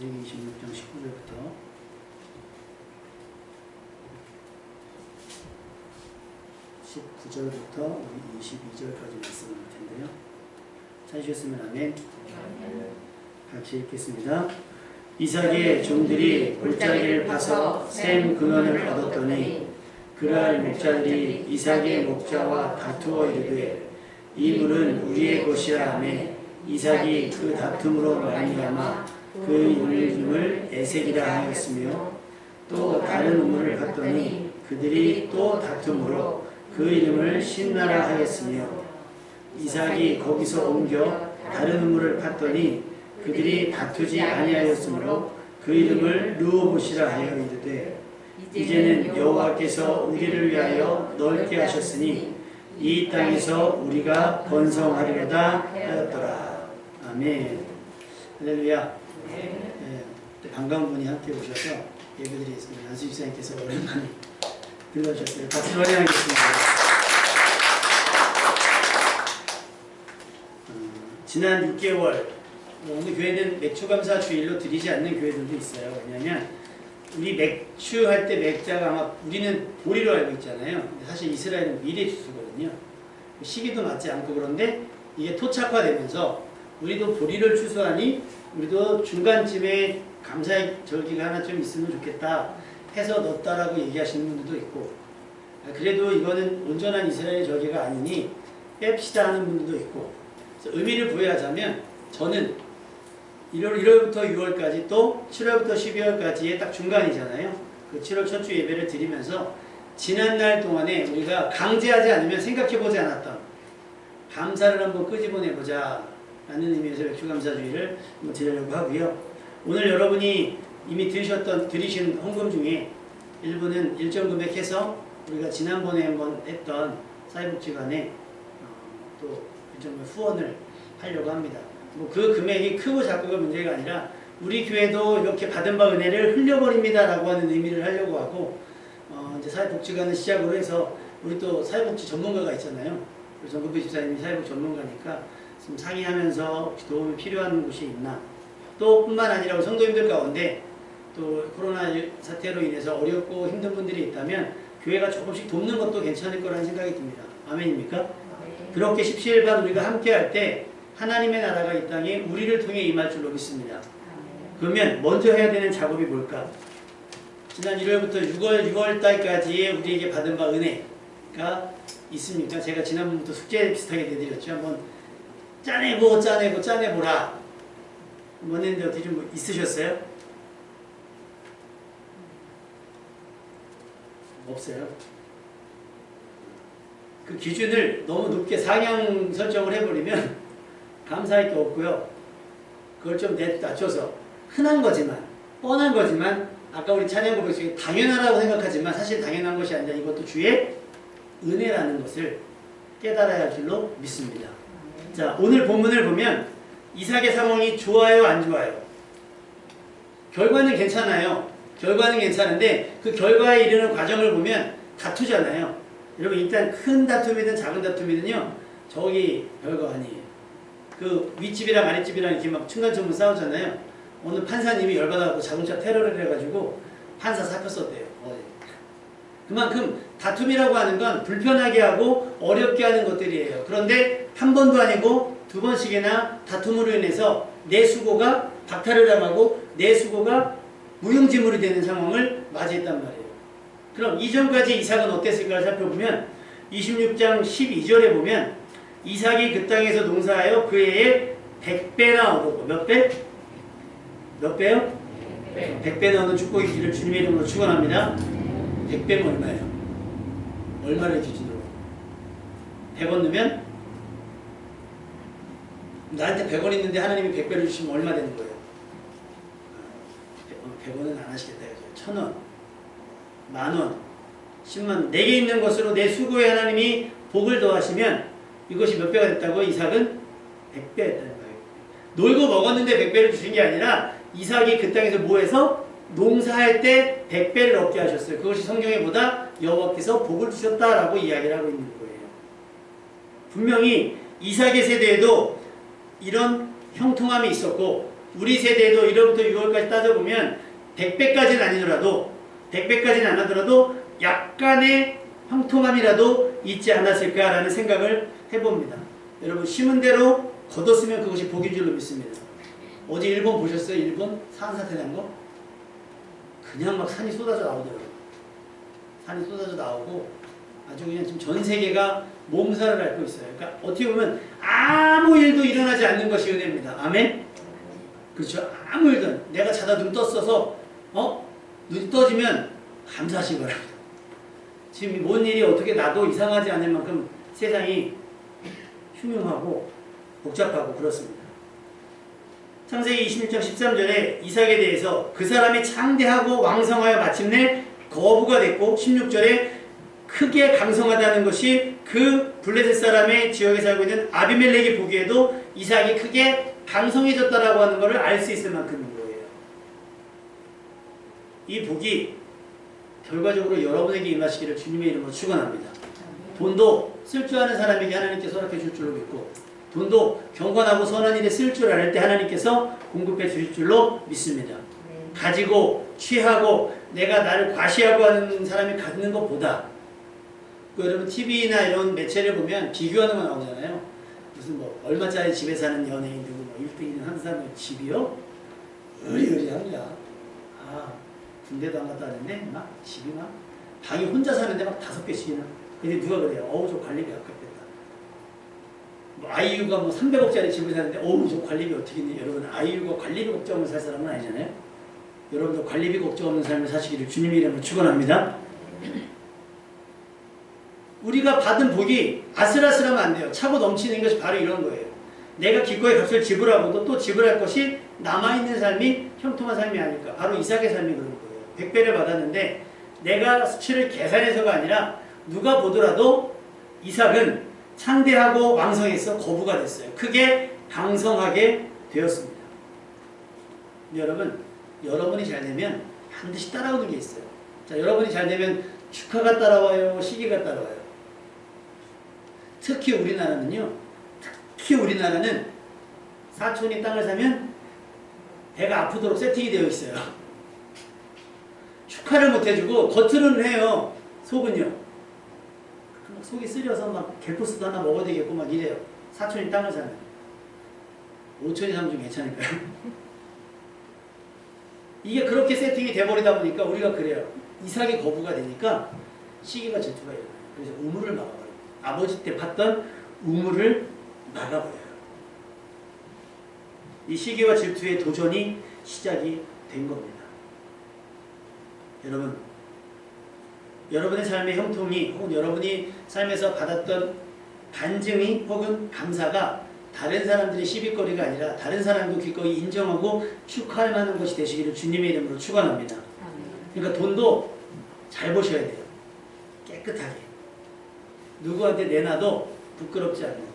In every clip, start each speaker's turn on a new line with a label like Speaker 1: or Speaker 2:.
Speaker 1: 창세기 26장 19절부터 19절부터 우리 22절까지 말씀을 볼 텐데요. 찾으셨으면 아멘. 같이 읽겠습니다. 이삭의 종들이 골짜기를 파서 샘 근원을 얻었더니 그러할 목자들이 이삭의 목자와 다투어 이르되 이 물은 우리의 것이라 하매 이삭이 그 다툼으로 말미암아 그 이름을 에색이라 하였으며 또 다른 우물을 봤더니 그들이 또 다툼으로 그 이름을 신나라 하였으며 이삭이 거기서 옮겨 다른 우물을 봤더니 그들이 다투지 아니하였으므로 그 이름을 르호봇이라 하여 이르되 이제는 여호와께서 우리를 위하여 넓게 하셨으니 이 땅에서 우리가 번성하리로다 하였더라. 아멘. 할렐루야. 반가운 분이 함께 오셔서 예배드리겠습니다. 안수 집사님께서 오랜만에 들러주셨어요. 같이 환영하겠습니다. 지난 6개월 오늘 교회는 맥주감사 주일로 드리지 않는 교회들도 있어요. 왜냐하면 우리 맥주할 때 맥자가 아마 우리는 보리로 알고 있잖아요. 근데 사실 이스라엘은 미래 추수거든요. 시기도 맞지 않고 그런데 이게 토착화되면서 우리도 보리를 추수하니 우리도 중간쯤에 감사의 절기가 하나 좀 있으면 좋겠다 해서 넣었다라고 얘기하시는 분들도 있고 그래도 이거는 온전한 이스라엘의 절기가 아니니 뺍시다 하는 분들도 있고 그래서 의미를 부여하자면 저는 1월부터 6월까지 또 7월부터 12월까지의 딱 중간이잖아요. 그 7월 첫 주 예배를 드리면서 지난날 동안에 우리가 강제하지 않으면 생각해보지 않았던 감사를 한번 끄집어내보자 라는 의미에서 맥주감사주의를 한번 드리려고 하고요. 오늘 여러분이 이미 드리신 헌금 중에 일부는 일정 금액해서 우리가 지난번에 한번 했던 사회복지관에 또 일정 금액 후원을 하려고 합니다. 뭐 그 금액이 크고 작고가 문제가 아니라 우리 교회도 이렇게 받은 바 은혜를 흘려버립니다 라고 하는 의미를 하려고 하고 이제 사회복지관을 시작으로 해서 우리 또 사회복지 전문가가 있잖아요. 정근배 집사님이 사회복지 전문가니까 좀 상의하면서 혹시 도움이 필요한 곳이 있나 또 뿐만 아니라 성도님들 가운데 또 코로나 사태로 인해서 어렵고 힘든 분들이 있다면 교회가 조금씩 돕는 것도 괜찮을 거라는 생각이 듭니다. 아멘입니까? 그렇게 십시일반 우리가 함께 할 때 하나님의 나라가 이 땅에 우리를 통해 임할 줄로 믿습니다. 그러면 먼저 해야 되는 작업이 뭘까? 지난 1월부터 6월 달까지의 우리에게 받은 바 은혜가 있습니까? 제가 지난번부터 숙제 비슷하게 내드렸죠. 한번 짜내보라. 한번 했는데 어떻게 좀 있으셨어요? 없어요. 그 기준을 너무 높게 상향 설정을 해버리면 감사할 게 없고요. 그걸 좀 낮춰서 흔한 거지만 뻔한 거지만 아까 우리 찬양 고백 중에 당연하다고 생각하지만 사실 당연한 것이 아니라 이것도 주의 은혜라는 것을 깨달아야 할 줄로 믿습니다. 자, 오늘 본문을 보면 이삭의 상황이 좋아요, 안 좋아요? 결과는 괜찮아요. 결과는 괜찮은데 그 결과에 이르는 과정을 보면 다투잖아요. 여러분 일단 큰 다툼이든 작은 다툼이든요. 저기 별거 아니에요. 그 윗집이랑 아랫집이랑 이렇게 막 층간소음 싸우잖아요. 어느 판사님이 열받아갖고 자동차 테러를 해가지고 판사 사표 썼대요. 그만큼 다툼이라고 하는 건 불편하게 하고 어렵게 하는 것들이에요. 그런데 한 번도 아니고 두 번씩이나 다툼으로 인해서 내 수고가 박탈을 당하고 내 수고가 무용지물이 되는 상황을 맞이했단 말이에요. 그럼 이전까지 이삭은 어땠을까를 살펴보면 26장 12절에 보면 이삭이 그 땅에서 농사하여 그 해에 100배나 얻었고 몇 배? 몇 배요? 100배 넣는 축복의 길을 주님의 이름으로 축원합니다. 100배면 얼마예요? 얼마를 기준으로? 100원 넣으면? 나한테 100원 있는데 하나님이 100배를 주시면 얼마 되는 거예요? 100원은 안 하시겠다 해서 1000원, 만원, 10만, 내게 있는 것으로 내 수고에 하나님이 복을 더하시면 이것이 몇 배가 됐다고? 이삭은 100배 했다는 거예요. 놀고 먹었는데 100배를 주신 게 아니라 이삭이 그 땅에서 뭐해서? 농사할 때 100배를 얻게 하셨어요. 그것이 성경에 보다 여호와께서 복을 주셨다라고 이야기를 하고 있는 거예요. 분명히 이삭의 세대에도 이런 형통함이 있었고 우리 세대도 1월부터 6월까지 따져보면 100배까지는 아니더라도 100배까지는 안 하더라도 약간의 형통함이라도 있지 않았을까라는 생각을 해봅니다. 여러분 심은 대로 거뒀으면 그것이 복인 줄로 믿습니다. 어제 일본 보셨어요? 일본 산사태 난 거? 그냥 막 산이 쏟아져 나오더라고요. 산이 쏟아져 나오고 아주 그냥 지금 전 세계가 몸살을 앓고 있어요. 그러니까 어떻게 보면 아무 일도 일어나지 않는 것이 은혜입니다. 아멘? 그렇죠. 아무 일도 내가 자다 눈 떴어서 눈이 떠지면 감사하시기 바랍니다. 지금 뭔 일이 어떻게 나도 이상하지 않을 만큼 세상이 흉흉하고 복잡하고 그렇습니다. 창세기 26장 13절에 이삭에 대해서 그 사람이 창대하고 왕성하여 마침내 거부가 됐고 16절에 크게 강성하다는 것이 그 블레셋 사람의 지역에 살고 있는 아비멜렉이 보기에도 이삭이 크게 강성해졌다라고 하는 것을 알 수 있을 만큼인 거예요. 이 복이 결과적으로 여러분에게 임하시기를 주님의 이름으로 축원합니다. 돈도 쓸 줄 아는 사람에게 하나님께서 허락해 줄 줄로 믿고 돈도 경건하고 선한 일에 쓸 줄 알 때 하나님께서 공급해 주실 줄로 믿습니다. 가지고 취하고 내가 나를 과시하고 하는 사람이 갖는 것보다 여러분 TV나 이런 매체를 보면 비교하는 거 나오잖아요. 무슨 뭐 얼마짜리 집에 사는 연예인 누구 뭐 1등이는 한 사람의 집이요? 의리의리합니다. 군대도 안 갔다 왔는데 막 집이 막 방이 혼자 사는데 막 5개씩이나. 근데 누가 그래요? 저 관리비 아깝겠다. 뭐 아이유가 뭐 300억짜리 집을 사는데 저 관리비 어떻게 있니? 여러분 아이유가 관리비 걱정 없는 살 사람은 아니잖아요. 여러분도 관리비 걱정 없는 삶을 사시기를 주님의 이름으로 축원합니다. 우리가 받은 복이 아슬아슬하면 안 돼요. 차고 넘치는 것이 바로 이런 거예요. 내가 기꺼이 값을 지불하고도 또 지불할 것이 남아있는 삶이 형통한 삶이 아닐까. 바로 이삭의 삶이 그런 거예요. 100배를 받았는데 내가 수치를 계산해서가 아니라 누가 보더라도 이삭은 창대하고 왕성해서 거부가 됐어요. 크게 강성하게 되었습니다. 여러분, 여러분이 잘 되면 반드시 따라오는 게 있어요. 자, 여러분이 잘 되면 축하가 따라와요, 시기가 따라와요. 특히 우리나라는 사촌이 땅을 사면 배가 아프도록 세팅이 되어 있어요. 축하를 못 해주고 겉으로는 해요. 속은요. 속이 쓰려서 막 갤포스도 하나 먹어야 되겠고 막 이래요. 사촌이 땅을 사면. 5천이 사면 좀 괜찮을까요? 이게 그렇게 세팅이 돼버리다 보니까 우리가 그래요. 이삭이 거부가 되니까 시기가 질투가 일어나요. 그래서 우물을 막아버려요. 아버지 때 팠던 우물을 막아버려요. 이 시기와 질투의 도전이 시작이 된 겁니다. 여러분, 여러분의 삶의 형통이 혹은 여러분이 삶에서 받았던 간증이 혹은 감사가 다른 사람들의 시비거리가 아니라 다른 사람도 기꺼이 인정하고 축하할 만한 것이 되시기를 주님의 이름으로 축원합니다. 그러니까 돈도 잘 보셔야 돼요. 깨끗하게. 누구한테 내놔도 부끄럽지 않아요.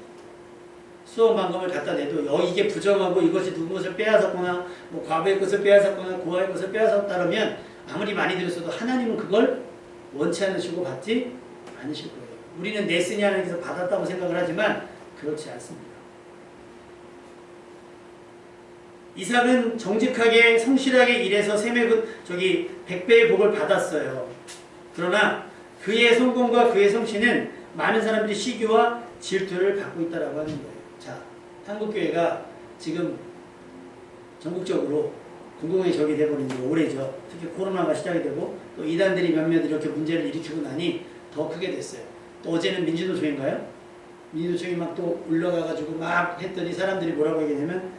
Speaker 1: 수원방금을 갖다 내도 이게 부정하고 이것이 누구 것을 빼앗았거나 뭐 과거의 것을 빼앗았거나 고아의 것을 빼앗았다면 아무리 많이 들었어도 하나님은 그걸 원치 않으시고 받지 않으실 거예요. 우리는 냈으니 하나님께서 받았다고 생각을 하지만 그렇지 않습니다. 이삭은 정직하게 성실하게 일해서 100배의 복을 받았어요. 그러나 그의 성공과 그의 성취는 많은 사람들이 시기와 질투를 받고 있다고 하는 거예요. 자, 한국교회가 지금 전국적으로 공공의 적이 되어버린 지 오래죠. 특히 코로나가 시작이 되고 또 이단들이 몇몇 이렇게 문제를 일으키고 나니 더 크게 됐어요. 또 어제는 민주노총인가요? 민주노총이 막 또 올라가가지고 막 했더니 사람들이 뭐라고 얘기하냐면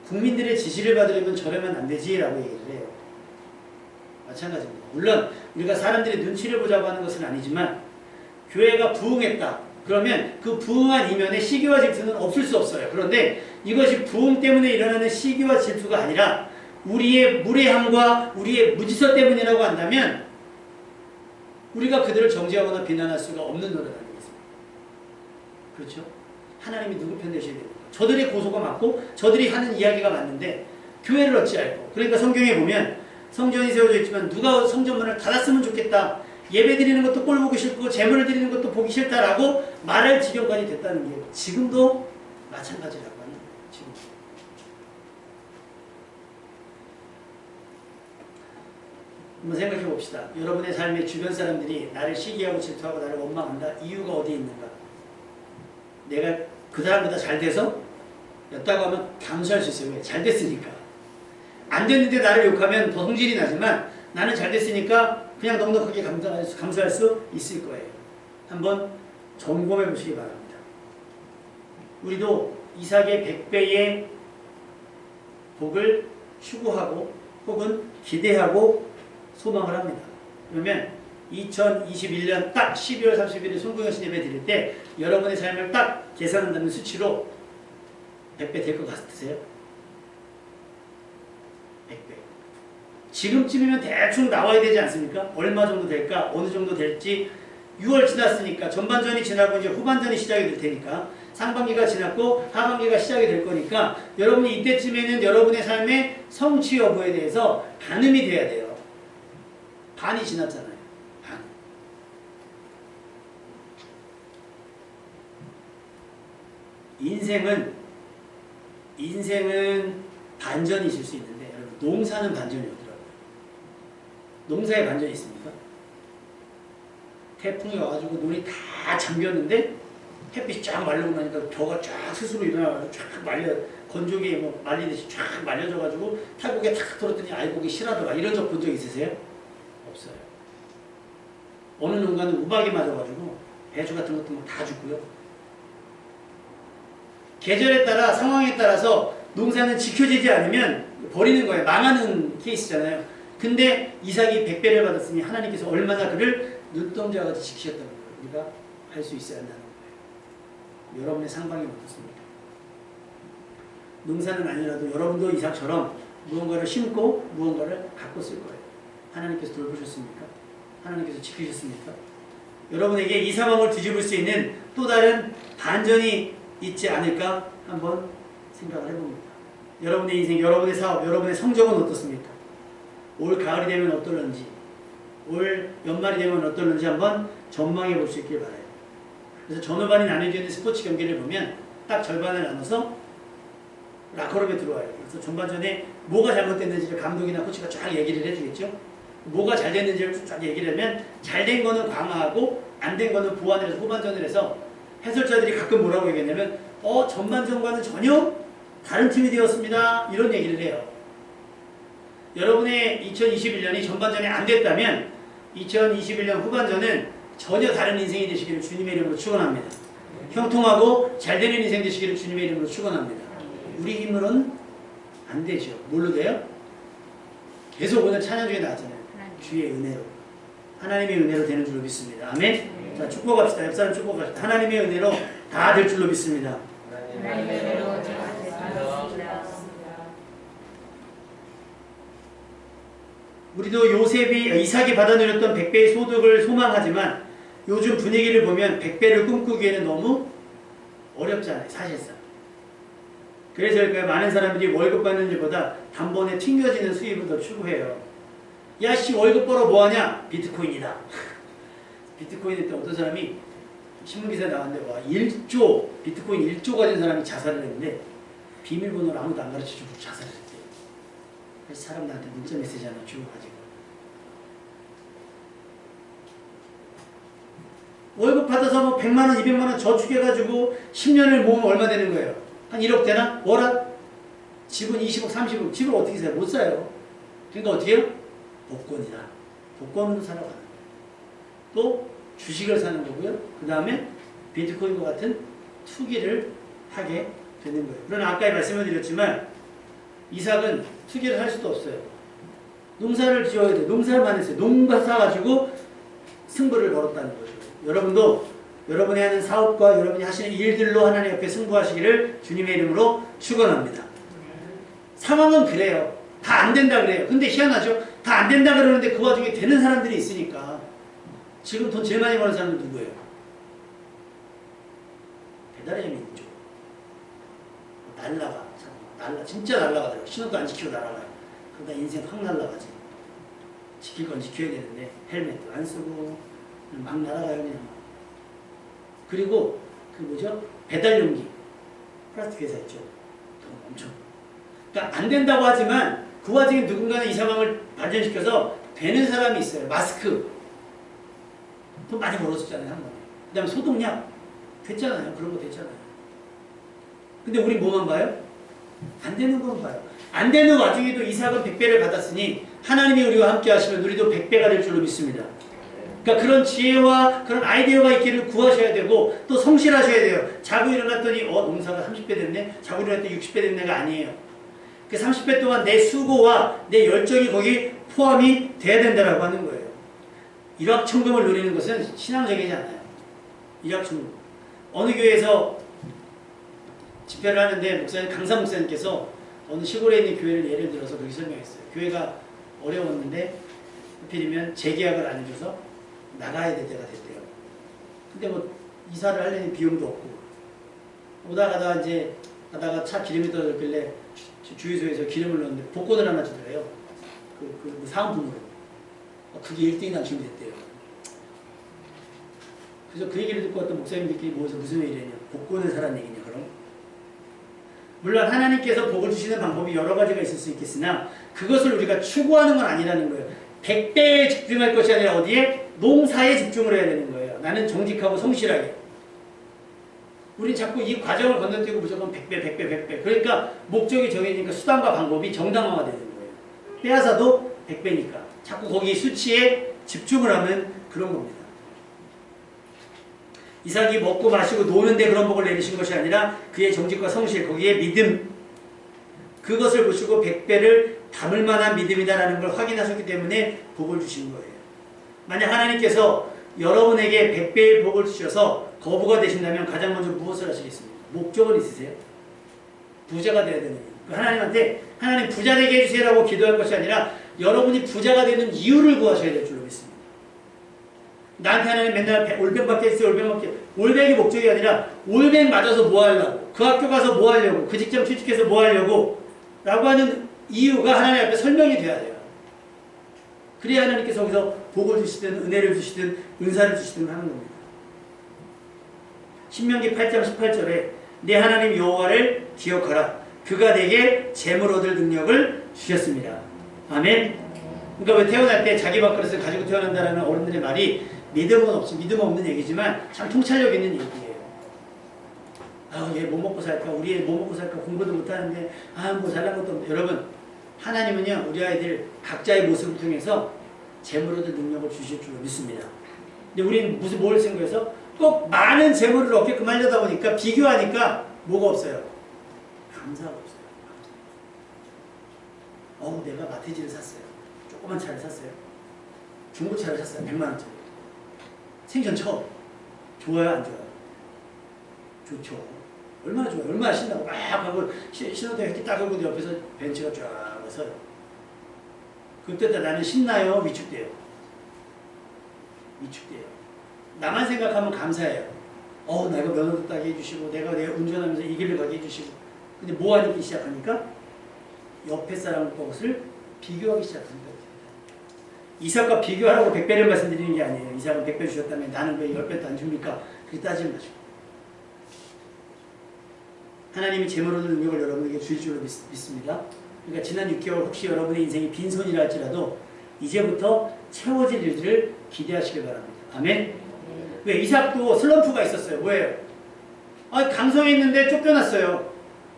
Speaker 1: 국민들의 지지를 받으려면 저러면 안 되지라고 얘기를 해요. 마찬가지입니다. 물론 우리가 사람들의 눈치를 보자고 하는 것은 아니지만 교회가 부흥했다. 그러면 그 부흥한 이면에 시기와 질투는 없을 수 없어요. 그런데 이것이 부흥 때문에 일어나는 시기와 질투가 아니라 우리의 무례함과 우리의 무지서 때문이라고 한다면 우리가 그들을 정죄하거나 비난할 수가 없는 노릇 아니겠습니까? 그렇죠? 하나님이 누구 편 되셔야 됩니까? 저들의 고소가 맞고 저들이 하는 이야기가 맞는데 교회를 어찌할꼬. 그러니까 성경에 보면 성전이 세워져 있지만 누가 성전문을 닫았으면 좋겠다. 예배 드리는 것도 꼴 보기 싫고 제물을 드리는 것도 보기 싫다라고 말할 지경까지 됐다는 게 지금도 마찬가지라고 하는 거예요. 지금. 한번 생각해 봅시다. 여러분의 삶의 주변 사람들이 나를 시기하고 질투하고 나를 원망한다. 이유가 어디에 있는가? 내가 그 사람보다 잘 돼서? 였다고 하면 감수할 수 있어요. 왜? 잘 됐으니까. 안 됐는데 나를 욕하면 더 성질이 나지만 나는 잘 됐으니까 그냥 넉넉하게 감수할 수 있을 거예요. 한번 점검해 보시기 바랍니다. 우리도 이삭의 100배의 복을 추구하고 혹은 기대하고 소망을 합니다. 그러면 2021년 딱 12월 30일에 송구영신 예배 드릴 때 여러분의 삶을 딱 계산한다는 수치로 100배 될 것 같으세요? 100배. 지금쯤이면 대충 나와야 되지 않습니까? 얼마 정도 될까? 어느 정도 될지 6월 지났으니까 전반전이 지나고 이제 후반전이 시작이 될 테니까 상반기가 지났고 하반기가 시작이 될 거니까 여러분이 이때쯤에는 여러분의 삶의 성취 여부에 대해서 가늠이 돼야 돼요. 반이 지났잖아요. 반. 인생은 반전이 있을 수 있는데 여러분 농사는 반전이 없더라고요. 농사에 반전이 있습니까? 태풍이 와가지고 논이 다 잠겼는데 햇빛이 쫙 말르고 나니까 벼가 쫙 스스로 일어나가지고 쫙 말려 건조기에 뭐 말리듯이 쫙 말려져가지고 탈곡에 탁 들었더니 알곡이 실하더라. 이런 적 본 적 있으세요? 없어요. 어느 농가는 우박이 맞아가지고 배추 같은 것도 막 다 죽고요. 계절에 따라 상황에 따라서 농사는 지켜지지 않으면 버리는 거예요. 망하는 케이스잖아요. 근데 이삭이 100배를 받았으니 하나님께서 얼마나 그를 눈동자같이 지키셨다는 거예요. 우리가 할 수 있어야 한다는 거예요. 여러분의 상방이 어떻습니까? 농사는 아니라도 여러분도 이삭처럼 무언가를 심고 무언가를 갖고 쓸 거예요. 하나님께서 돌보셨습니까? 하나님께서 지키셨습니까? 여러분에게 이 상황을 뒤집을 수 있는 또 다른 반전이 있지 않을까 한번 생각을 해봅니다. 여러분의 인생, 여러분의 사업, 여러분의 성적은 어떻습니까? 올 가을이 되면 어떨런지, 올 연말이 되면 어떨런지 한번 전망해 볼 수 있길 바라요. 그래서 전후반이 나눠져 있는 스포츠 경기를 보면 딱 절반을 나눠서 라커룸에 들어와요. 그래서 전반전에 뭐가 잘못됐는지를 감독이나 코치가 쫙 얘기를 해주겠죠. 뭐가 잘 됐는지를 쫙 얘기를 하면 잘 된 거는 강화하고 안 된 거는 보완을 해서 후반전을 해서 해설자들이 가끔 뭐라고 얘기하냐면 전반전과는 전혀 다른 팀이 되었습니다. 이런 얘기를 해요. 여러분의 2021년이 전반전에 안 됐다면 2021년 후반전은 전혀 다른 인생이 되시기를 주님의 이름으로 축원합니다. 형통하고 잘 되는 인생 되시기를 주님의 이름으로 축원합니다. 우리 힘으로는 안 되죠. 뭘로 돼요? 계속 오늘 찬양 중에 나왔잖아요. 주의 은혜로. 하나님의 은혜로 되는 줄로 믿습니다. 아멘? 자, 축복합시다. 옆 사람 축복합시다. 하나님의 은혜로 다 될 줄로 믿습니다.
Speaker 2: 하나님의 은혜로 다 될 줄로 믿습니다.
Speaker 1: 우리도 이삭이 받아 누렸던 100배의 소득을 소망하지만 요즘 분위기를 보면 100배를 꿈꾸기에는 너무 어렵잖아요. 사실상. 그래서 많은 사람들이 월급 받는 일보다 단번에 튕겨지는 수입을 더 추구해요. 야, 씨, 월급 벌어 뭐하냐? 비트코인이다. 비트코인에 때 어떤 사람이 신문기사에 나왔는데 와, 1조, 비트코인 1조 가진 사람이 자살을 했는데 비밀번호를 아무도 안 가르쳐주고 자살을 했대요. 그래서 사람들한테 문자 메시지 하나 주고 가지고 월급 받아서 뭐 100만원, 200만원 저축해가지고 10년을 모으면 얼마 되는 거예요? 한 1억 되나? 월합? 집은 20억, 30억. 집을 어떻게 사요? 못 사요. 그러니까 어떻게 해요? 복권이다. 복권으로 사러 가는 거예요. 또 주식을 사는 거고요. 그 다음에 비트코인과 같은 투기를 하게 되는 거예요. 그러나 아까 말씀을 드렸지만 이삭은 투기를 할 수도 없어요. 농사를 지어야 돼요. 농사만 했어요. 농가 사가지고 승부를 걸었다는 거죠. 여러분도 여러분이 하는 사업과 여러분이 하시는 일들로 하나님 옆에 승부하시기를 주님의 이름으로 축원합니다. 상황은 그래요. 다 안 된다 그래요. 근데 희한하죠. 다 안 된다 그러는데 그 와중에 되는 사람들이 있으니까. 지금 돈 제일 많이 버는 사람은 누구예요? 배달의 민족. 진짜 날라가더라고요. 신호도 안 지키고 날아가요. 그러다 인생 확 날라가지. 지킬 건 지켜야 되는데 헬멧도 안 쓰고 막 날아가요 그냥. 그리고 그 뭐죠? 배달용기. 플라스틱 회사 있죠. 돈 엄청. 그러니까 안 된다고 하지만 그 와중에 누군가는 이 상황을 발전시켜서 되는 사람이 있어요. 마스크. 돈 많이 벌었었잖아요. 한 번에. 그 다음에 소독약. 됐잖아요. 그런 거 됐잖아요. 근데 우리 뭐만 봐요? 안 되는 건 봐요. 안 되는 와중에도 이삭은 100배를 받았으니 하나님이 우리와 함께 하시면 우리도 100배가 될 줄로 믿습니다. 그러니까 그런 지혜와 그런 아이디어가 있기를 구하셔야 되고 또 성실하셔야 돼요. 자고 일어났더니 농사가 30배 됐네? 자고 일어났더니 60배 됐네가 아니에요. 그 30배 동안 내 수고와 내 열정이 거기 포함이 돼야 된다라고 하는 거예요. 일확천금을 누리는 것은 신앙적이지 않아요. 일확천금. 어느 교회에서 집회를 하는데 목사님, 강사 목사님께서 어느 시골에 있는 교회를 예를 들어서 그렇게 설명했어요. 교회가 어려웠는데 하필이면 재계약을 안 해줘서 나가야 될 때가 됐대요. 근데 뭐 이사를 하려니 비용도 없고 오다가다 이제 가다가 차 기름이 떨어졌길래 주유소에서 기름을 넣었는데 복권을 하나 주더래요. 그 사은품으로. 그게 1등이 당첨이 됐대요. 그래서 그 얘기를 듣고 어떤 목사님들끼리 모여서 무슨 얘기냐. 복권을 사라는 얘기냐 그럼. 물론 하나님께서 복을 주시는 방법이 여러 가지가 있을 수 있겠으나 그것을 우리가 추구하는 건 아니라는 거예요. 100배에 집중할 것이 아니라 어디에? 농사에 집중을 해야 되는 거예요. 나는 정직하고 성실하게. 우린 자꾸 이 과정을 건너뛰고 무조건 100배, 100배, 100배. 그러니까 목적이 정해지니까 수단과 방법이 정당화가 되는 거예요. 빼앗아도 100배니까. 자꾸 거기 수치에 집중을 하면 그런 겁니다. 이삭이 먹고 마시고 노는데 그런 복을 내리신 것이 아니라 그의 정직과 성실, 거기에 믿음, 그것을 보시고 100배를 담을 만한 믿음이다라는 걸 확인하셨기 때문에 복을 주신 거예요. 만약 하나님께서 여러분에게 100배의 복을 주셔서 거부가 되신다면 가장 먼저 무엇을 하시겠습니까? 목적은 있으세요? 부자가 되어야 되는 거예요. 하나님한테 하나님 부자 되게 해주세요라고 기도할 것이 아니라 여러분이 부자가 되는 이유를 구하셔야 될 줄로 믿습니다. 나한테 하나님 맨날 올백밖에 해주세요. 올백밖에. 올백이 목적이 아니라 올백 맞아서 뭐 하려고, 그 학교 가서 뭐 하려고, 그 직장 취직해서 뭐 하려고 라고 하는 이유가 하나님 앞에 설명이 돼야 돼요. 그래야 하나님께서 거기서 복을 주시든 은혜를 주시든 은사를 주시든 하는 겁니다. 신명기 8장 18절에 내 하나님 여호와를 기억하라. 그가 내게 재물 얻을 능력을 주셨습니다. 아멘. 그러니까 왜 태어날 때 자기 밥그릇을 가지고 태어난다는 어른들의 말이 믿음 없는 얘기지만 참 통찰력 있는 얘기예요. 얘 뭐 먹고 살까? 우리 애 뭐 먹고 살까? 공부도 못하는데 뭐 잘난 것도 없는데. 여러분, 하나님은요 우리 아이들 각자의 모습을 통해서 재물 얻을 능력을 주실 줄 믿습니다. 근데 우리는 뭘 생각해서 꼭 많은 재물을 얻게끔 하려다 보니까 비교하니까 뭐가 없어요? 감사가 없어요. 내가 마티즈를 샀어요. 조그만 차를 샀어요. 중고차를 샀어요. 100만 원짜리. 생전 처음. 좋아요? 안 좋아요? 좋죠. 얼마나 좋아요? 얼마나 신나고 막 하고 신호등 이렇게 딱 하고 옆에서 벤츠가 쫙 와서 그때 나는 신나요? 위축돼요? 위축돼요. 나만 생각하면 감사해요. 내가 면허도 따게 해주시고 내가 운전하면서 이 길을 가게 해주시고. 근데 뭐 하기 시작하니까 옆에 사람 것을 비교하기 시작합니다. 이삭과 비교하라고 100배를 말씀드리는 게 아니에요. 이삭은 100배 주셨다면 나는 왜 10배도 안 줍니까? 그렇게 따지지 마시고. 하나님이 재물 얻을 능력을 여러분에게 주실 줄로 믿습니다. 그러니까 지난 6개월 혹시 여러분의 인생이 빈손이라 할지라도 이제부터 채워질 일들을 기대하시길 바랍니다. 아멘? 왜? 이삭도 슬럼프가 있었어요. 뭐예요? 강성에 있는데 쫓겨났어요.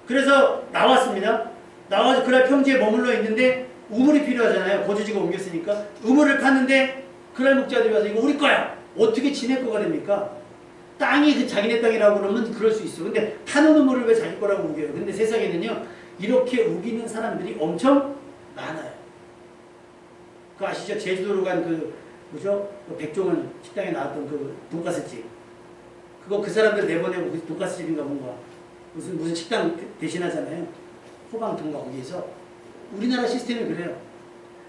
Speaker 1: 그래서 나왔습니다. 나와서 그날 평지에 머물러 있는데 우물이 필요하잖아요. 거주지가 옮겼으니까. 우물을 팠는데 그날 목자들이 와서 이거 우리 거야. 어떻게 지낼 거가 됩니까? 땅이 그 자기네 땅이라고 그러면 그럴 수 있어. 근데 파는 우물을 왜 자기 거라고 우겨요? 근데 세상에는요 이렇게 우기는 사람들이 엄청 많아요. 그거 아시죠? 제주도로 간 뭐죠? 백종원 식당에 나왔던 그 돈가스집. 그거 그 사람들 내보내고 그 돈가스집인가 뭔가 무슨 식당 대신하잖아요. 호방통가 거기에서. 우리나라 시스템이 그래요.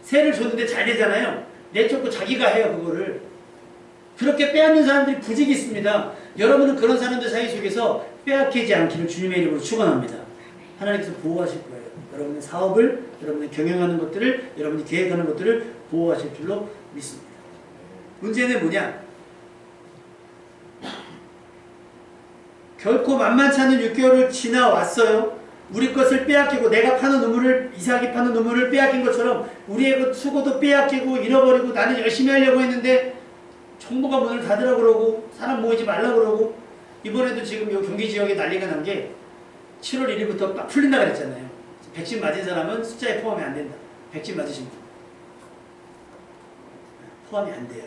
Speaker 1: 세를 줬는데 잘 되잖아요. 내쫓고 자기가 해요 그거를. 그렇게 빼앗는 사람들이 부직이 있습니다. 여러분은 그런 사람들 사이 속에서 빼앗기지 않기를 주님의 이름으로 축원합니다. 하나님께서 보호하실 거예요. 여러분의 사업을, 여러분의 경영하는 것들을, 여러분이 계획하는 것들을 보호하실 줄로 믿습니다. 문제는 뭐냐? 결코 만만치 않은 6개월을 지나왔어요. 우리 것을 빼앗기고 내가 파는 우물을 이삭이 파는 우물을 빼앗긴 것처럼 우리의 그 수고도 빼앗기고 잃어버리고 나는 열심히 하려고 했는데 정부가 문을 닫으라고 그러고 사람 모이지 말라고 그러고 이번에도 지금 이 경기 지역에 난리가 난 게 7월 1일부터 막 풀린다 그랬잖아요. 백신 맞은 사람은 숫자에 포함이 안 된다. 백신 맞으신 분 포함이 안 돼요.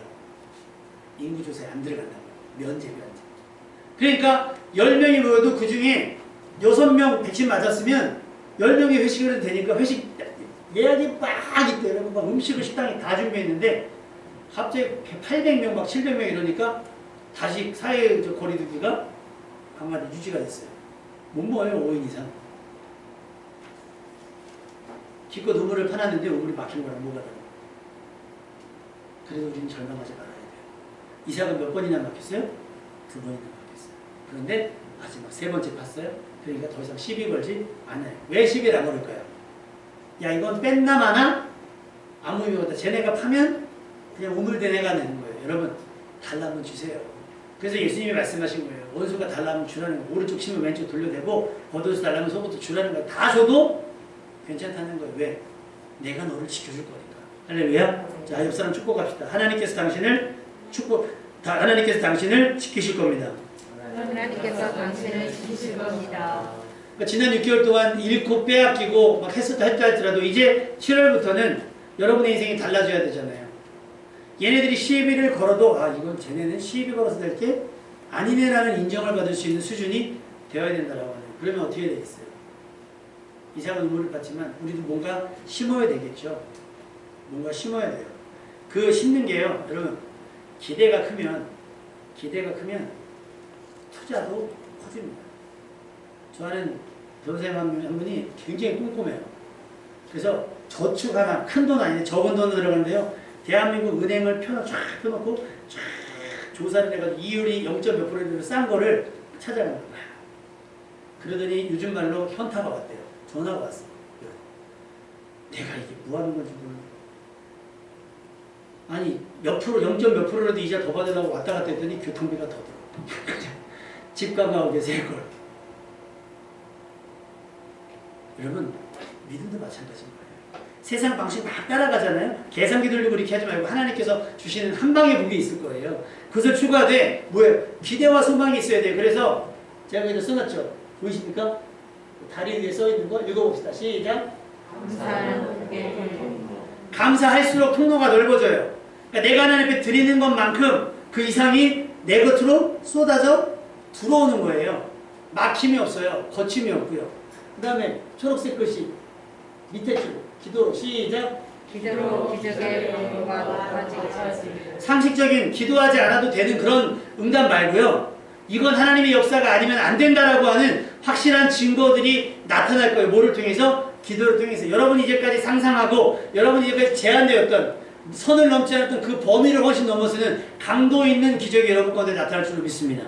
Speaker 1: 인구조사에 안 들어간다고요. 면제. 그러니까 10명이 모여도 그 중에 6명 백신 맞았으면 10명이 회식을 해도 되니까 회식 예약이 막 있대요. 여러분 막 음식을 식당에 다 준비했는데 갑자기 800명 막 700명 이러니까 다시 사회적 거리두기가 강화돼 유지가 됐어요. 못 모여요. 5인 이상. 기껏 우물을 파놨는데 우물이 막힌 거랑 뭐가 다르고. 그래도 우리는 절망하지 말아야 돼요. 이삭은 몇 번이나 막혔어요? 2번이나 막혔어요. 그런데 마지막 3번째 팠어요. 그러니까 더 이상 시비 걸지 않아요. 왜 시비를 안 걸을까요? 야 이건 뺀나 마나 아무 의미 없다. 쟤네가 파면 그냥 우물대네가 내는 거예요. 여러분 달라면 주세요. 그래서 예수님이 말씀하신 거예요. 원수가 달라면 주라는 거예요. 오른쪽 치면 왼쪽 돌려대고 겉옷을 달라면 속옷도 주라는 거예요. 다 줘도 괜찮다는 거예요. 왜? 내가 너를 지켜줄 거니까. 할렐루야. 자, 옆 사람 축복 합시다. 하나님께서 당신을 지키실 겁니다.
Speaker 2: 하나님께서 당신을 지키실 겁니다.
Speaker 1: 그러니까 지난 6개월 동안 잃고 빼앗기고 막 했다 할지라도 이제 7월부터는 여러분의 인생이 달라져야 되잖아요. 얘네들이 시비를 걸어도 아 이건 쟤네는 시비 걸어서 될 게 아니네라는 인정을 받을 수 있는 수준이 되어야 된다라고 하네요. 그러면 어떻게 되겠어요? 이삭은 우물을 봤지만 우리도 뭔가 심어야 되겠죠. 뭔가 심어야 돼요. 그 심는 게요. 여러분 기대가 크면 투자도 커집니다. 저 아는 변호사님 한 분이 굉장히 꼼꼼해요. 그래서 저축 하나, 큰 돈 아닌데 적은 돈으로 들어가는데요. 대한민국 은행을 쫙 펴놓고 쫙 조사를 해가지고 이율이 0. 몇 %로 싼 거를 찾아가는 거예요. 그러더니 요즘 말로 현타가 왔대요. 전화가 왔어요. 내가 이게 뭐 하는 건지 모르겠네. 아니 몇 프로, 0. 몇 %라도 이자 더 받으려고 왔다 갔다 했더니 교통비가 더 들어. 집값 나오게 세 걸. 여러분 믿음도 마찬가지인 거예요. 세상 방식 막 따라가잖아요. 계산기 돌리고 이렇게 하지 말고 하나님께서 주시는 한 방의 복이 있을 거예요. 그것을 추구하되 뭐예요? 기대와 소망이 있어야 돼요. 그래서 제가 여기다 써놨죠. 보이십니까? 다리 위에 써있는 거 읽어봅시다. 시작. 감사할수록 통로가 넓어져요. 그러니까 내가 하나님 앞에 드리는 것만큼 그 이상이 내 곁으로 쏟아져 들어오는 거예요. 막힘이 없어요. 거침이 없고요. 그 다음에 초록색 글씨 밑에 줄 기도로 시작.
Speaker 2: 기도로 기적의 병거가 높아지게.
Speaker 1: 상식적인 기도하지 않아도 되는 그런 응답 말고요. 이건 하나님의 역사가 아니면 안 된다라고 하는 확실한 증거들이 나타날 거예요. 뭐를 통해서? 기도를 통해서. 여러분이 이제까지 상상하고 여러분이 이제까지 제한되었던 선을 넘지 않았던 그 범위를 훨씬 넘어서는 강도 있는 기적이 여러분 가운데 나타날 줄로 믿습니다.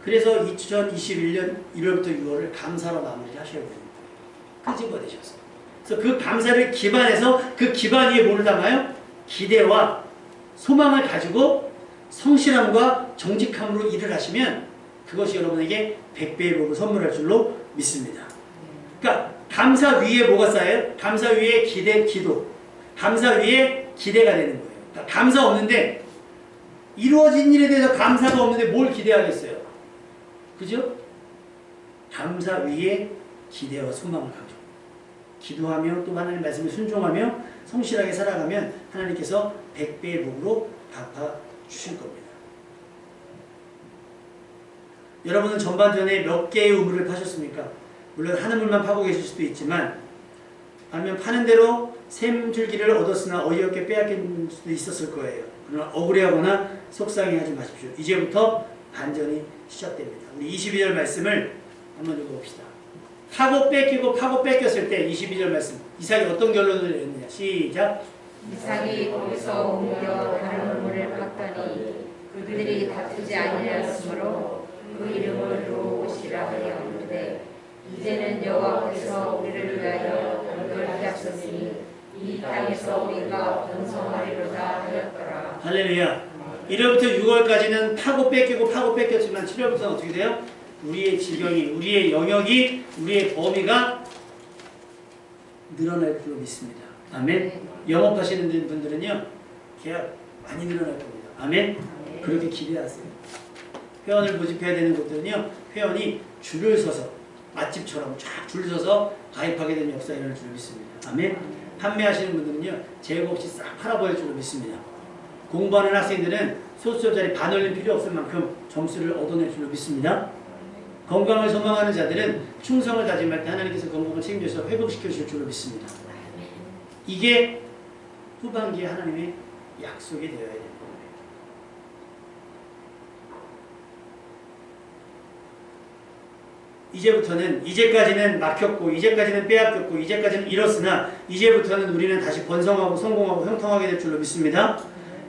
Speaker 1: 그래서 2021년 1월부터 6월을 감사로 마무리 하셔야 됩니다. 끄집어내셔서. 그래서 그 감사를 기반해서 그 기반 위에 뭐를 담아요? 기대와 소망을 가지고 성실함과 정직함으로 일을 하시면 그것이 여러분에게 100배의 복을 선물할 줄로 믿습니다. 그러니까 감사 위에 뭐가 쌓여요? 감사 위에 기대, 기도. 감사 위에 기대가 되는 거예요. 그러니까 감사 없는데 이루어진 일에 대해서 감사가 없는데 뭘 기대하겠어요? 그죠? 감사 위에 기대와 소망을 가지고 기도하며 또 하나님의 말씀에 순종하며 성실하게 살아가면 하나님께서 100배의 복으로 갚아주실 겁니다. 여러분은 전반전에 몇 개의 우물을 파셨습니까? 물론 한 우물만 파고 계실 수도 있지만 반면 파는 대로 샘줄기를 얻었으나 어이없게 빼앗긴 수도 있었을 거예요. 그러나 억울해하거나 속상해하지 마십시오. 이제부터 반전이 시작됩니다. 우리 22절 말씀을 한번 읽어봅시다. 파고 뺏기고 파고 뺏겼을 때 22절 말씀 이삭이 어떤 결론을 내렸느냐. 시작.
Speaker 2: 이삭이 거기서 옮겨 다른 우물을 팠더니 그들이 다투지 아니하였으므로 그 이름을 르호봇이라 하였는데 이제는 여호와께서 우리를 위하여 돌돌 하셨으니 이 땅에서 우리가 번성하리로다 하였더라.
Speaker 1: 할렐루야. 1월부터 6월까지는 파고 뺏기고 파고 뺏겼지만 7월부터는 어떻게 돼요? 우리의 지경이, 우리의 영역이, 우리의 범위가 늘어날 줄로 믿습니다. 아멘. 영업하시는 분들은요, 계약 많이 늘어날 겁니다. 아멘. 그렇게 기대하세요. 회원을 모집해야 되는 곳들은요, 회원이 줄을 서서 맛집처럼 쫙 줄 서서 가입하게 되는 역사가 일어날 줄로 믿습니다. 아멘. 판매하시는 분들은요, 재고 없이 싹 팔아버릴 줄로 믿습니다. 공부하는 학생들은 소수점짜리 반올림 필요 없을 만큼 점수를 얻어낼 줄로 믿습니다. 건강을 소망하는 자들은 충성을 다짐할 때 하나님께서 건강을 책임져서 회복시켜 주실 줄로 믿습니다. 이게 후반기에 하나님의 약속이 되어야 됩니다. 이제까지는 막혔고, 이제까지는 빼앗겼고, 이제까지는 잃었으나 이제부터는 우리는 다시 번성하고 성공하고 형통하게 될 줄로 믿습니다.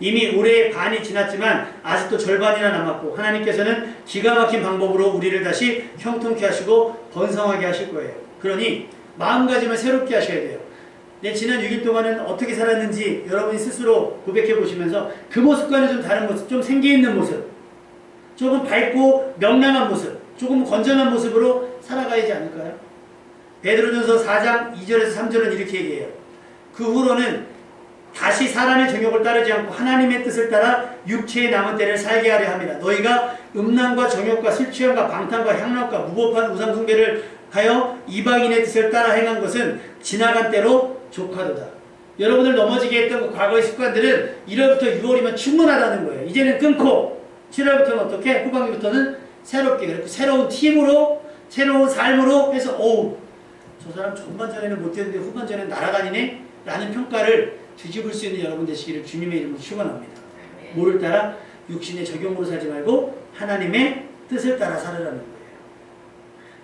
Speaker 1: 이미 올해의 반이 지났지만 아직도 절반이나 남았고, 하나님께서는 기가 막힌 방법으로 우리를 다시 형통케 하시고 번성하게 하실 거예요. 그러니 마음가짐을 새롭게 하셔야 돼요. 내 지난 6일 동안은 어떻게 살았는지 여러분이 스스로 고백해 보시면서 그 모습과는 좀 다른 모습, 좀 생기있는 모습, 조금 밝고 명랑한 모습, 조금 건전한 모습으로 살아가야지 않을까요? 베드로전서 4장 2절에서 3절은 이렇게 얘기해요. 그 후로는 다시 사람의 정욕을 따르지 않고 하나님의 뜻을 따라 육체의 남은 때를 살게 하려 함이라. 너희가 음란과 정욕과 술 취함과 방탕과 향락과 무법한 우상 숭배를 하여 이방인의 뜻을 따라 행한 것은 지나간 때로 족하도다. 여러분을 넘어지게 했던 그 과거의 습관들은 1월부터 6월이면 충분하다는 거예요. 이제는 끊고 7월부터는 어떻게? 후반기부터는 새롭게, 그렇고 새로운 팀으로, 새로운 삶으로 해서 저 사람 전반전에는 못했는데 후반전에는 날아다니네? 라는 평가를 뒤집을 수 있는 여러분 되시기를 주님의 이름으로 축원합니다. 뭐를 따라? 육신의 적용으로 살지 말고 하나님의 뜻을 따라 살으라는 거예요.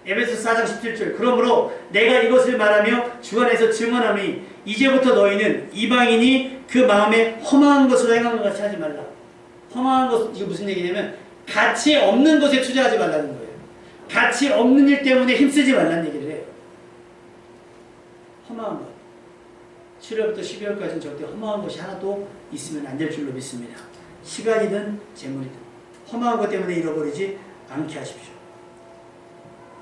Speaker 1: 에베소 4장 17절 그러므로 내가 이것을 말하며 주 안에서 증언하니 이제부터 너희는 이방인이 그 마음에 허망한 것으로 행한 것 같이 하지 말라. 허망한 것, 이거 무슨 얘기냐면 가치 없는 것에 투자하지 말라는 거예요. 가치 없는 일 때문에 힘쓰지 말라는 얘기를 해요. 허망한 것. 7월부터 12월까지는 절대 허망한 것이 하나도 있으면 안 될 줄로 믿습니다. 시간이든 재물이든 허망한 것 때문에 잃어버리지 않게 하십시오.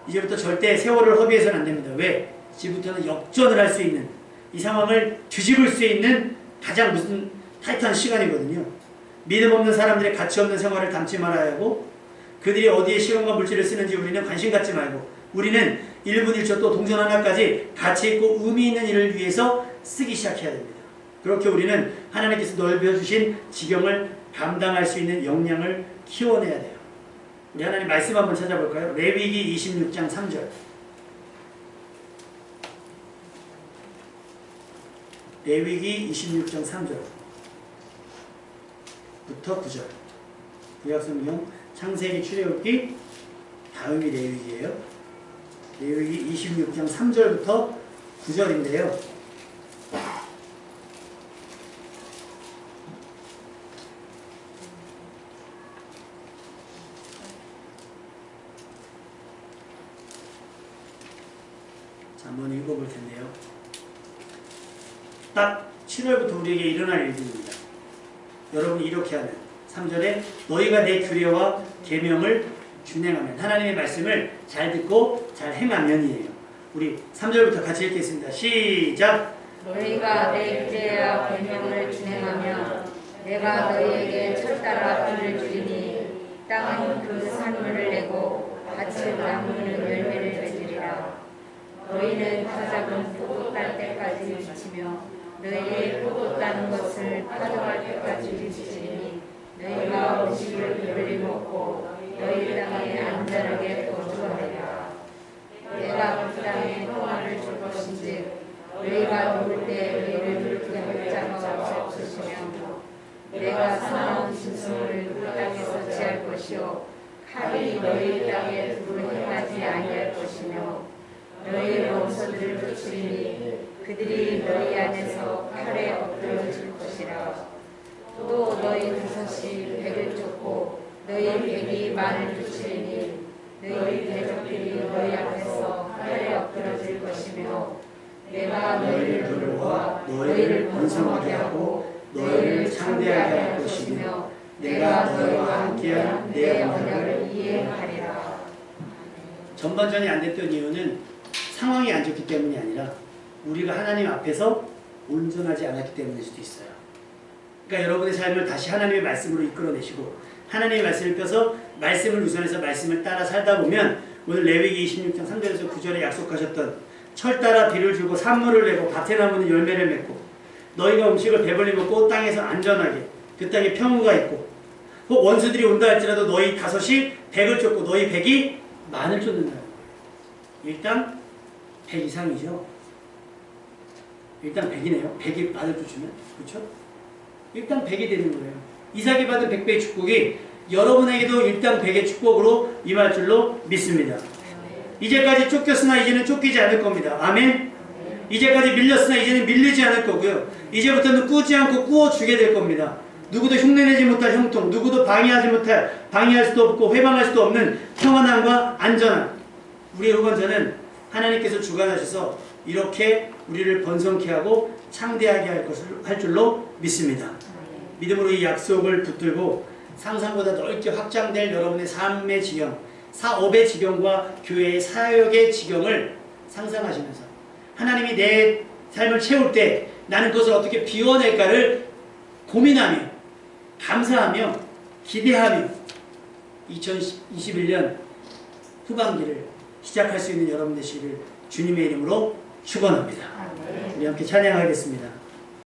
Speaker 1: 이제부터 절대 세월을 허비해서는 안 됩니다. 왜? 이제부터는 역전을 할 수 있는, 이 상황을 뒤집을 수 있는 가장 무슨 타이트한 시간이거든요. 믿음 없는 사람들의 가치 없는 생활을 담지 말아야 하고, 그들이 어디에 시간과 물질을 쓰는지 우리는 관심 갖지 말고, 우리는 1분 1초 또 동전 하나까지 가치 있고 의미 있는 일을 위해서 쓰기 시작해야 됩니다. 그렇게 우리는 하나님께서 넓혀주신 지경을 감당할 수 있는 역량을 키워내야 돼요. 우리 하나님 말씀 한번 찾아볼까요? 레위기 26장 3절. 레위기 26장 3절부터 9절. 구약성경 창세기 출애굽기 다음이 레위기예요. 레위기 26장 3절부터 9절인데요. 한번 읽어볼 텐데요. 딱 7월부터 우리에게 일어날 일들입니다. 여러분이 이렇게 하면 3절에 너희가 내 규례와 계명을 준행하면, 하나님의 말씀을 잘 듣고 잘 행하면이에요. 우리 3절부터 같이 읽겠습니다. 시작!
Speaker 2: 너희가 내 규례와 계명을 준행하면 내가 너희에게 철따라 비를 주리니 땅은 그 산물을 내고 밭은 나무는 열매를 맺으리라. 너희는 타작은 포도 딸 때까지 지치며 너희의 포도 따는 것을 파종할 때까지 지치니 너희가 음식을 배불리 먹고 너희 땅에 안전하게 거주하리라. 내가 그 땅에 평안을 줄 것인지 너희가 놀 때 너희를 불쾌 할 자가 없으시며 내가 사나운 짐승을 그 땅에서 제할 것이요 칼이 너희 땅에 두루 행하지 아니할 것이며 너희의 원수들을 쫓으리니 그들이 너희 안에서 칼에 엎드러질 것이라. 또 너희 다섯이 백을 쫓고 너희 백이 만을 쫓으리니 너희 대적들이 너희 앞에서 칼에 엎드러질 것이며 내가 너희를 돌보아 너희를 번성하게 하고 너희를 창대하게 할 것이며 내가 너희와 함께한 내 언약을 이행하리라.
Speaker 1: 전반전이 안 됐던 이유는 상황이 안 좋기 때문이 아니라 우리가 하나님 앞에서 온전하지 않았기 때문일 수도 있어요. 그러니까 여러분의 삶을 다시 하나님의 말씀으로 이끌어내시고 하나님의 말씀을 펴서 말씀을 우선해서 말씀을 따라 살다 보면 오늘 레위기 26장 3절에서 9절에 약속하셨던 철 따라 비를 주고 산물을 내고 밭에 나무는 열매를 맺고 너희가 음식을 배불리 먹고 땅에서 안전하게 그 땅에 평화가 있고 혹 원수들이 온다 할지라도 너희 다섯이 백을 쫓고 너희 백이 만을 쫓는다. 일단 100 이상이죠. 일단 100이네요. 100이 만을 쫓으면. 그렇죠? 일단 100이 되는 거예요. 이삭이 받은 100배의 축복이 여러분에게도 일단 100의 축복으로 임할 줄로 믿습니다. 이제까지 쫓겼으나 이제는 쫓기지 않을 겁니다. 아멘? 이제까지 밀렸으나 이제는 밀리지 않을 거고요. 이제부터는 꾸지 않고 꾸어주게 될 겁니다. 누구도 흉내내지 못할 형통, 누구도 방해할 수도 없고 회방할 수도 없는 평안함과 안전함. 우리의 후반전은 하나님께서 주관하셔서 이렇게 우리를 번성케 하고 창대하게 할 줄로 믿습니다. 믿음으로 이 약속을 붙들고 상상보다 넓게 확장될 여러분의 삶의 지경, 사업의 지경과 교회의 사역의 지경을 상상하시면서 하나님이 내 삶을 채울 때 나는 그것을 어떻게 비워낼까를 고민하며 감사하며 기대하며 2021년 후반기를 시작할 수 있는 여러분 되시기를 주님의 이름으로 축원합니다. 우리 함께 찬양하겠습니다.